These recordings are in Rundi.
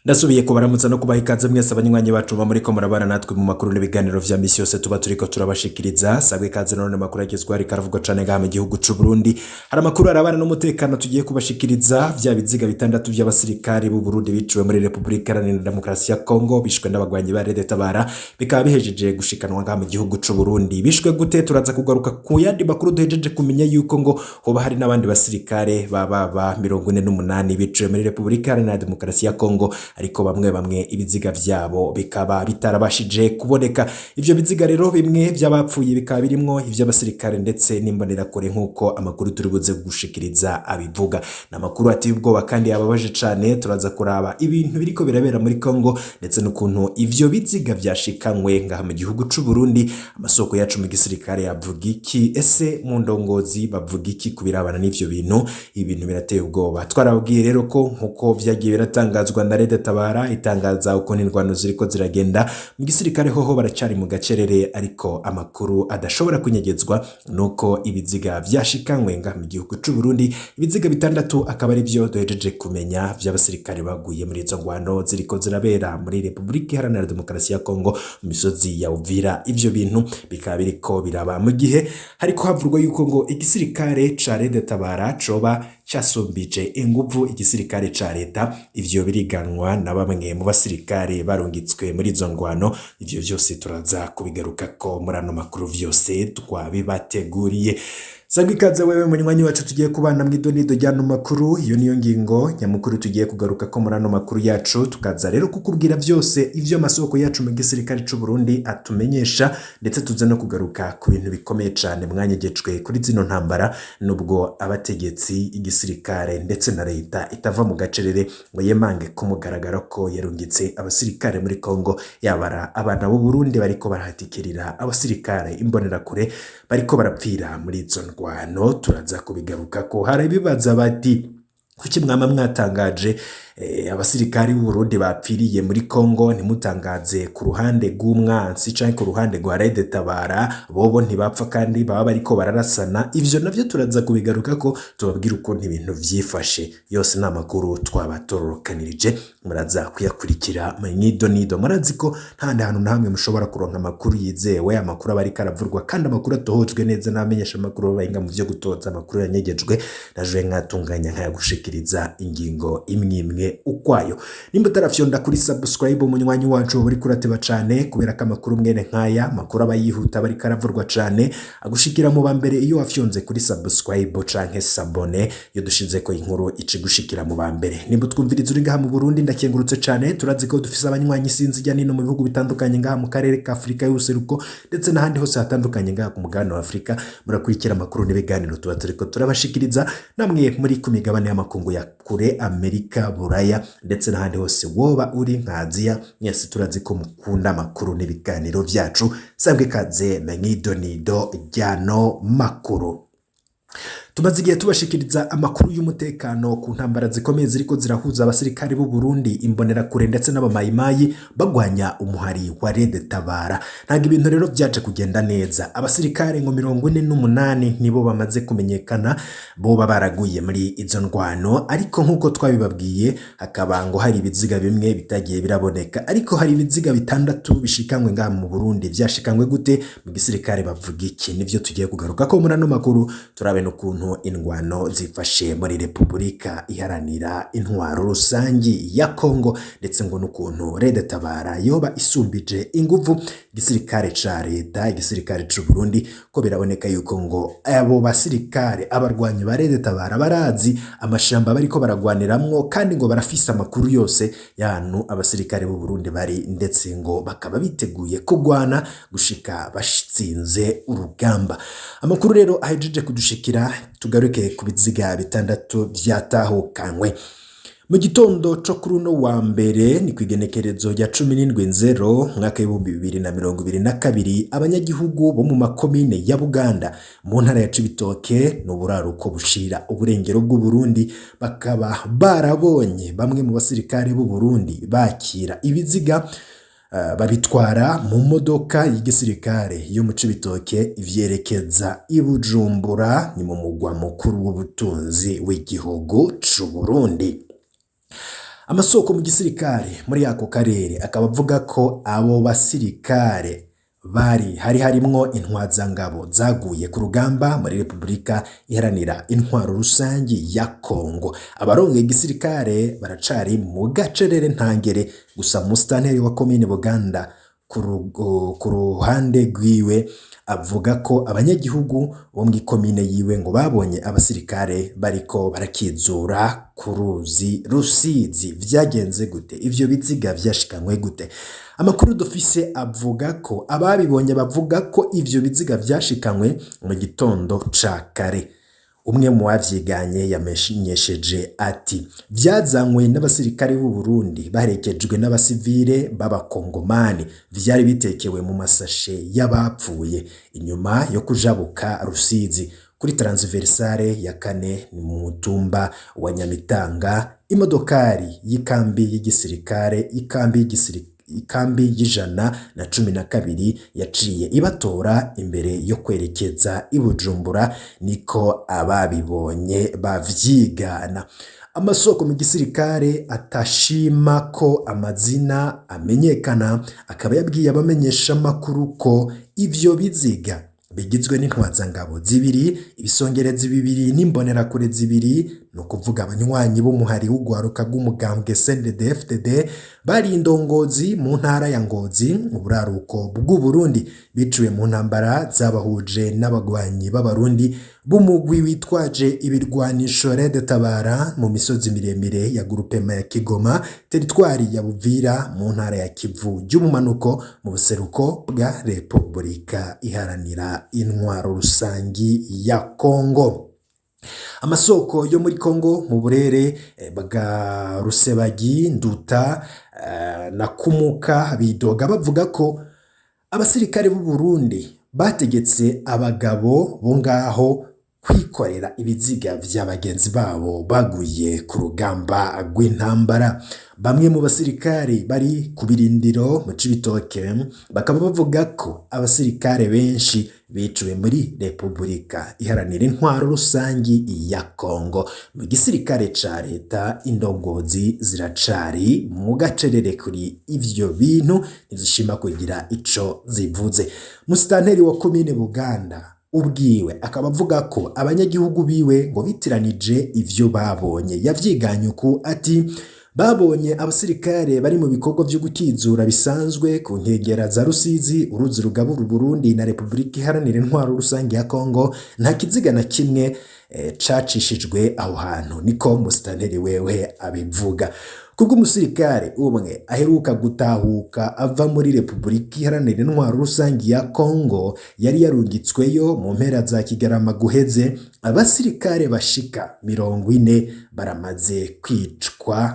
Ndasubiye kubaramutsa no kubaha ikaze mwese abanywanyi bacu muriko murabana natwe mu makuru n'ibiganiro vya misi yose tuba turiko turabashikiriza. Sabwe ikaze none makuru agezwe ari karavugwa cane ngaha mu gihugu c'u Burundi. Hari amakuru arabana n'umutekano tugiye kubashikiriza, vya biziga bitandatu vy'abasirikari b'u Burundi biciwe muri Republika Iharanira Demokarasi ya Kongo bishwe n'abagwanyi ba Red Tabara, bikaba bihejeje gushikanwa ngaha mu gihugu c'u Burundi. Bishwe gute? Turaza kugaruka ku yandi makuru duhejeje kumenya yuko ngo hoba hari n'abandi basirikare baba 48 biciwe muri Republika Iharanira Demokarasi ya Kongo, ariko bamwe ibiziga vyabo bikaba bitarabashije kuboneka. Ivyo biziga rero bimwe vy'abapfuye bikaba birimwo ivy'abasirikare ndetse n'imbonerakure nk'uko amakuru turibuze gushikiriza abivuga. N'amakuru ateye ubwoba kandi yababaje cane. Turaza kuraba ibintu biriko birabera muri Kongo ndetse n'ukuntu ivyo biziga vyashikanywe ngaha mu gihugu c'u Burundi. Amasoko yacu mu gisirikare yavuga iki? Ese mu ndongozi bavuga iki kubirabana n'ivyo bintu? Ibintu birateye ubwoba. Twarabwiye rero ko nkuko vyagiye biratangazwa na Red Tabara itangaza uko n'indwano ziriko ziragenda mu gisirikare, hoho baracari mu gacerere, ariko amakuru adashobora kunyegezwa nuko ibiziga vyashikanywe ngaha mu gihugu c'u Burundi. Ibiziga bitandatu akaba ari vyo duhejeje kumenya vy'abasirikare baguye muri izo ngwano ziriko zirabera muri Republika Iharanira Demokarasi ya Kongo mu misozi ya Uvira. Ivyo bintu bikaba biriko biraba mu gihe hariko havurwa yuko ngo igisirikare ca Red Tabara coba cyasumbije inguvu igisirikare ca leta. Ivyo biriganwa na bamwe mu basirikare barungitswe muri izo ngwano. Ivyo vyose turaza kubigarukako muri ano makuru vyose twabibateguriye. Sabwe ikaze wewe munywanyi wacu tugiye kubana mw'idonido ry'ano makuru. Iyo niyo ngingo nyamukuru tugiye kugaruka ko muri ano makuru yacu, tukaza rero kukubwira vyose ivyo amasoko yacu mu gisirikare c'u Burundi atumenyesha, ndetse tuze no kugaruka ku bintu bikomeye cane mwanyegejwe kuri zino ntambara, nubwo abategetsi, igisirikare ndetse na leta itava mu gacerere ngo yemange ko mugaragara ko yarungitse abasirikare muri Kongo, yabara abana b'u Burundi bariko barahatikirira abasirikare imbonerakure bariko barapfira muri izo ngwano. Turaza kubigaruka ko hari bibaza bati kuki mwama mwatangaje abasirikari b'u Burundi bapfiriye muri Kongo ntimutangaze ku ruhande rw'umwansi canke ku ruhande rwa Red Tabara, bobo ntibapfa kandi baba bariko bararasana. Ivyo navyo turaza kubigaruka ko tubabwira uko ibintu vyifashe. Yose n'amakuru twabatororokanirije, muraza kuyakurikira mu nido. Murazi ko nta hantu na hamwe mushobora kuronka amakuru yizewe, amakuru aba ariko aravurwa kandi amakuru atohojwe neza n'abamenyesha amakuru bahinga mu vyo gutoza amakuru yanyegejwe. Naje nkatunganya nkayagushikiriza ingingo imwe ukwayo. Nimba utarafyonda kuri subscribe umunywanyi wacu buri kurateba cane, kubera ko amakuru mwene nkaya makuru aba yihuta bari karavurwa cane, agushikira mu bambere iyo wafyonze kuri subscribe canke sabone. Iyo dushize ko inkuru icigushikira mu bambere. Nimba twumviriza uri ngaha mu Burundi ndakengurutse cane. Turazi ko dufise abanywanyi sinzi jya nino mu bihugu bitandukanye ngaha mu karere ka Afrika y'ubuseruko ndetse n'ahandi hose hatandukanye ngaha ku mugabane wa Afrika. Murakurikira amakuru n'ibiganiro tuba turiko turabashikiriza, namwe muri ku migabane y'amakungu ya kure, Amerika, Buraya ndetse n'ahandi hose woba uri nka Aziya. Mwese turazi ko mukunda amakuru n'ibiganiro vyacu. Sabwe kaze mw'idonido ry'ano makuru. Tumaze igihe tubashikiriza amakuru y'umutekano ku ntambara zikomeye ziriko zirahuza abasirikari b'u Burundi, imbonerakure ndetse n'abamayimayi bagwanya umuhari wa Red Tabara. Ntago ibintu rero vyaje kugenda neza. Abasirikare ngo 48 nibo bamaze kumenyekana boba baraguye muri izo ndwano, ariko nkuko twabibabwiye hakaba ngo hari ibiziga bimwe bitagiye biraboneka, ariko hari ibiziga bitandatu bishikanywe ngaha mu Burundi. Vyashikanywe gute? Mu gisirikare bavuga iki? Nivyo tugiye kugaruka ko muri ano makuru, turabe n'ukuntu indwano zifashe muri Republika Iharanira Intwaro Rusangi ya Kongo, ndetse ngo n'ukuntu Red Tabara yoba isumbije inguvu igisirikare ca leta, igisirikare c'u Burundi. Ko biraboneka yuko ngo abo basirikare abarwanyi ba Red Tabara barazi amashamba bariko baragwaniramwo, kandi ngo barafise amakuru yose y'ahantu abasirikare b'u Burundi bari, ndetse ngo bakaba biteguye kugwana gushika bashinze urugamba. Amakuru rero ahejeje kudushikira, tugaruke ku biziga bitandatu vyatahukanywe mu gitondo co kuri uno wa mbere. Ni kwigenekerezo rya 17/0 mwaka w'2022. Abanyagihugu bo mu makomine ya Buganda mu ntara ya Cibitoke n'uburaruko bushira uburengero bw'u Burundi bakaba barabonye bamwe mu basirikare b'u Burundi bakira ibiziga babitwara mu modoka y'igisirikare yo mu Cibitoke ivyerekeza i Bujumbura, ni mu mugwa mukuru w'ubutunzi w'igihugu c'u Burundi. Amasoko mu gisirikare muri ako karere akaba avuga ko abo basirikare hari harimwo intwazangabo zaguye ku rugamba muri Repubulika Iharanira Intwaro Rusangi ya Kongo. Abarongoye igisirikare baracari mu gacerere ntangere, gusa musitanteri wa komine Buganda ku ruhande rwiwe avuga ko abanyagihugu bo mu komine yiwe ngo babonye abasirikare bariko barakizura ku ruzi Rusizi. Vyagenze gute? Ivyo biziga vyashikanywe gute? Amakuru dufise avuga ko ababibonye bavuga ko ivyo biziga vyashikanywe mu gitondo ca kare. Umwe mu bavyiganye yamenyesheje ati vyazanywe n'abasirikare b'u Burundi baherekejwe n'abasivile b'abakongomani, vyari bitekewe mu masashe y'abapfuye inyuma yo kujabuka Rusizi kuri transversale ya kane mu mutumba wa Nyamitanga. Imodokari y'ikambi y'igisirikare ikambi y'112 yaciye ibatora imbere yo kwerekeza i Bujumbura, niko ababibonye bavyigana. Amasoko mu gisirikare atashima ko amazina amenyekana akaba yabwiye abamenyesha amakuru ko ivyo biziga bigizwe n'intwazangabo zibiri, ibisongerezi bibiri n'imbonerakure zibiri, no kuvuga abanywanyi b'umuhari w'ugwaruka rw'umugambwe CNDD-FDD bari indongozi mu ntara ya Ngozi mu buraruko bw'u Burundi, biciwe mu ntambara zabahuje n'abagwanyi b'abarundi b'umugwi witwaje ibirwanisho Red Tabara mu misozi miremire ya grupema ya Kigoma, teritwari ya Buvira mu ntara ya Kivu y'ubumanuko mu buseruko bwa Repubulika Iharanira Intwaro Rusangi ya Kongo. Amasoko yo muri Kongo mu burere bwa Rusebagi, Nduta na Kumuka bidoga bavuga ko abasirikare b'u Burundi bategetse abagabo bo ngaho kwikorera ibiziga vy'abagenzi babo baguye ku rugamba rw'intambara. Bamwe mu basirikare bari ku birindiro mu Cibitoke bakaba bavuga ko abasirikare benshi biciwe muri Repubulika Iharanira Intwaro Rusangi ya Kongo. Mu gisirikare ca leta indongozi ziracari mu gacerere kuri ivyo bintu, ntizishima kugira ico zivuze. Musitanteri wa komine Buganda ubwiwe akaba avuga ko abanyagihugu biwe ngo bitiranije ivyo babonye. Yavyiganye uku ati babonye abasirikare bari mu bikorwa vyo gukizura bisanzwe ku nkengera za Rusizi, uruzi rugabura Burundi na Repubulika Iharanira Intwaro Rusangi ya Kongo. Nta kiziga na kimwe cacishijwe aho hantu, niko musitanteri wewe abivuga. Kubwo umusirikare umwe aheruka gutahuka ava muri Repubulika Iharanira Intwaro Rusangi ya Kongo yari yarungitsweyo mu mpera za Kigarama guheze, abasirikare bashika 40 baramaze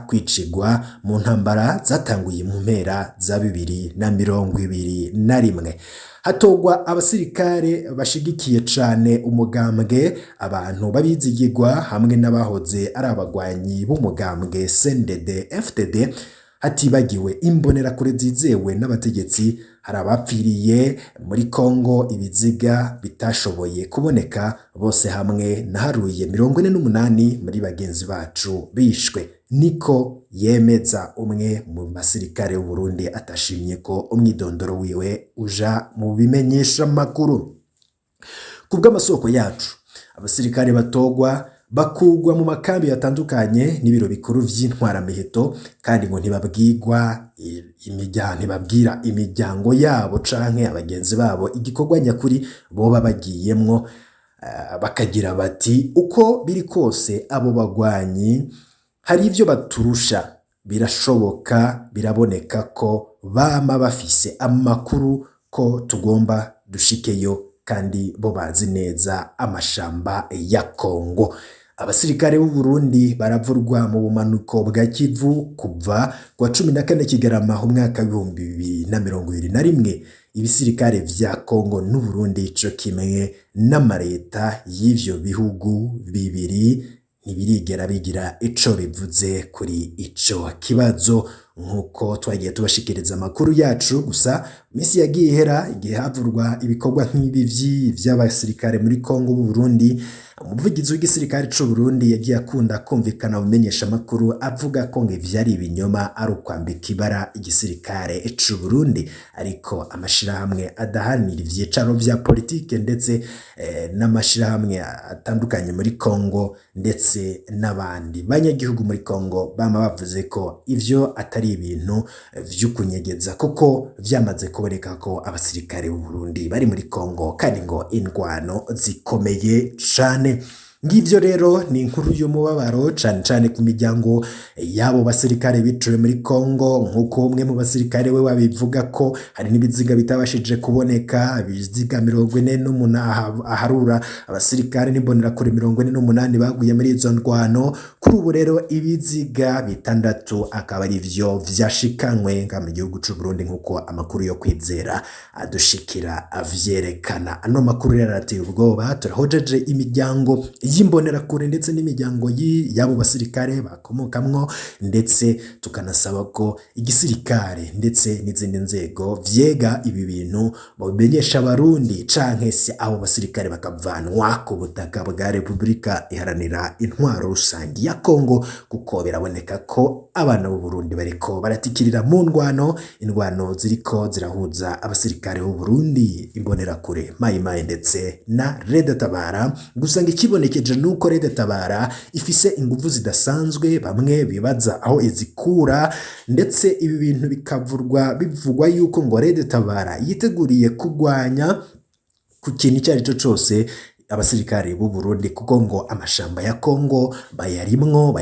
kwicigwa mu ntambara zatanguye mu mpera za 2021. Hatogwa abasirikare bashigikiye cane umugambwe, abantu babizigirwa hamwe n'abahoze ari abagwanyi b'umugambwe CNDD-FDD, hatibagiwe imbonerakure zizewe n'abategetsi. Hari abapfiriye muri Kongo ibiziga bitashoboye kuboneka, bose hamwe naharuye 48 muri bagenzi bacu bishwe, niko yemeza umwe mu basirikare b'u Burundi atashimye ko umwidondoro wiwe uja mu bimenyesha makuru. Kubw'amasoko yacu, abasirikare batogwa bakugwa mu makambi yatandukanye n'ibiro bikuru vy'intwaramiheto, kandi ngo ntibabwira imiryango yabo canke abagenzi babo igikorwa nyakuri boba bagiyemwo. Bakagira bati uko biri kose abo bagwanyi hari ivyo baturusha, birashoboka biraboneka ko bama bafise amakuru ko tugomba dushikeyo, kandi bo bazi neza amashamba ya Kongo. Abasirikare b'u Burundi baravurwa mu bumanuko bwa Kivu kuva kwa 14 Kigarama umwaka 2021. Ibisirikare vya Kongo n'u Burundi ico kimwe n'amareta y'ivyo bihugu bibiri ntibirigera bigira ico bivuze kuri ico kibazo. nkuko twagiye tubashikiriza amakuru yacu. Gusa misi yagiye ihera igihe havurwa ibikorwa nk'ibi vy'abasirikare muri Kongo b'u Burundi, umuvugizi w'igisirikare c'u Burundi yagiye akunda kumvikana bumenyesha amakuru avuga ko ngo ivyari ibinyoma ari ukwambika ibara igisirikare c'u Burundi, ariko amashirahamwe adahanira ivyicaro vya politike ndetse n'amashirahamwe atandukanye muri Kongo ndetse n'abandi banyagihugu muri Kongo bama bavuze ko ivyo atari ibintu vy'ukunyegeza, kuko vyamaze kuboneka ko abasirikare b'u Burundi bari muri Kongo kandi ngo indwano zikomeye cane. Ngivyo rero ni inkuru y'umubabaro cane cane ku miryango yabo basirikare biciwe muri Kongo, nkuko umwe mu basirikare we wabivuga ko hari n'ibiziga bitabashije kuboneka, ibiziga 48 aharura abasirikare n'imbonera kuri 48 baguye muri izo ndwano. Kuri ubu rero ibiziga 6 akaba ari vyo vyashikanywe nga mu gihugu c'u Burundi, nkuko amakuru yo kwizera adushikira avyerekana. Ano makuru rero arateye ubwoba, turahojeje imiryango yimbonera kure ndetse n'imiryango yabo basirikare bakomokamwo, ndetse tukanasaba ko igisirikare ndetse n'izindi nzego vyega ibi bintu babimenyesha abarundi, canke se abo basirikare bakavanwa ku butaka bwa Repubulika Iharanira Intwaro Rusangi ya Kongo, kuko biraboneka ko abana b'u Burundi bariko baratikirira mu indwano ziriko zirahuza abasirikare b'u Burundi, imbonera kure Mayimayi ndetse na Red Tabara. Gusa ngo ikibonekeje nuko Red Tabara ifise inguvu zidasanzwe, bamwe bibaza aho izikura, ndetse ibi bintu bivugwa yuko ngo Red Tabara yiteguriye kugwanya ku kintu icyo ari cyo cyose abasirikare b'u Burundi, kuko ngo amashamba ya Kongo bayarimwo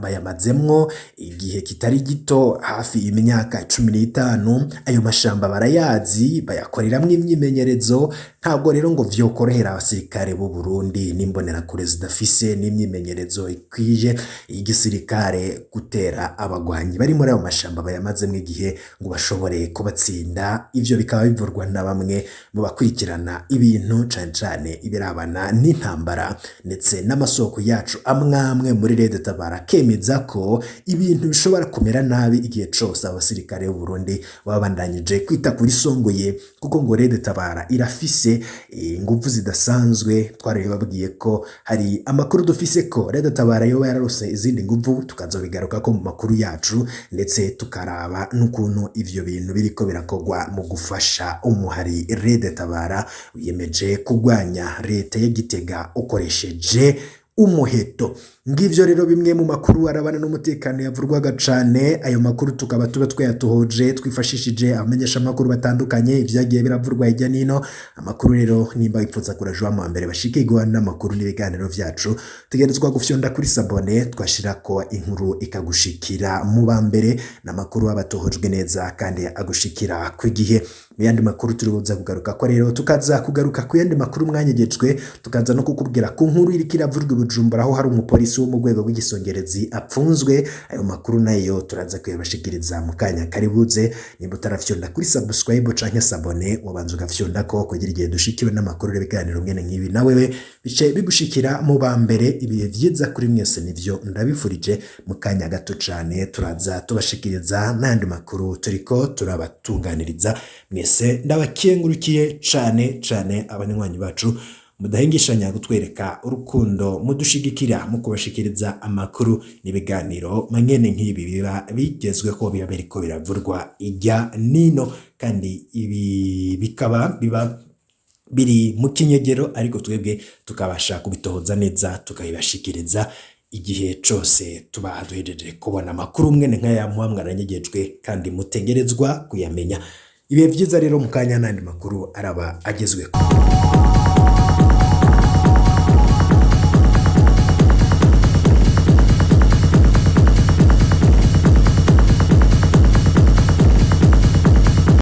bayamazemwo igihe kitari gito, hafi imyaka 15. Ayo mashamba barayazi, bayakoreramwo imyimenyerezo. Ntabwo rero ngo vyokorohera abasirikare b'u Burundi n'imbonera kure zidafise n'imyimenyerezo ikwiye igisirikare gutera abagwanyi bari muri ayo mashamba bayamazemwo igihe ngo bashobore kubatsinda. Ivyo bikaba bivurwa na bamwe mu bakurikirana ibintu cane cane ibirabana n'intambara, ndetse n'amasoko yacu amwamwe muri Red Tabara kemeza ko ibintu bishobora kumera nabi igihe cose abasirikare b'u Burundi babandanyije kwita kuri songoye, kuko ngo Red Tabara irafise ingufu zidasanzwe. Twarababwiye ko hari amakuru dufise ko Red Tabara yoba yararose izindi nguvu, tukazobigaruka ko mu makuru yacu, ndetse tukaraba n'ukuntu ivyo bintu biriko birakogwa mu gufasha umuhari Red Tabara wiyemeje kugwanya leta ya Gitega ukoresheje umuheto. Ngivyo rero bimwe mu makuru arabana n'umutekano yavurwaga cane. Ayo makuru tukaba twayatuhoje twifashishije amenyesha amakuru batandukanye ivyagiye biravurwa hirya nino. Amakuru rero nimba wipfuza kurajwa mu mbere bashikirwa n'amakuru n'ibiganiro vyacu, tegerezwa gufyonda kuri sabone, twashirako inkuru ikagushikira mu bambere, n'amakuru abatohojwe neza kandi agushikira ku gihe. Mu yandi makuru turibuza kugaruka ko rero tukaza kugaruka ku yandi makuru mwanyegejwe, tukaza no kukubwira ku nkuru iriko iravurwa i Bujumbura aho hari umupolisi wo mu rwego rw'igisongerezi apfunzwe. Ayo makuru nayo turaza kuyabashikiriza mu kanya karibuze. Nimba utarafyonda kuri subscribe canke sabone, wabanza ugafyonda ko kugira igihe dushikiwe n'amakuru n'ibiganiro mwene nk'ibi nawewe bice bigushikira mu bambere. Ibihe vyiza kuri mwese nivyo ndabifurije. Mu kanya gato cane turaza tubashikiriza n'andi makuru turiko turabatunganiriza. Mwese ndabakengurukiye cane abanywanyi bacu mudahengishanya gutwereka urukundo, mudushigikira mu kubashikiriza amakuru n'ibiganiro manyene nk'ibi biba bigezweho, biba biriko biravurwa ijya nino, kandi ibi bikaba biba biri mu kinyegero, ariko twebwe tukabasha kubitohoza neza tukabibashikiriza igihe cose tuba duhejeje kubona amakuru mwene nk'aya muba mwaranyegejwe kandi mutegerezwa kuyamenya. Ibihe vyiza rero mu kanya n'andi makuru araba agezweho.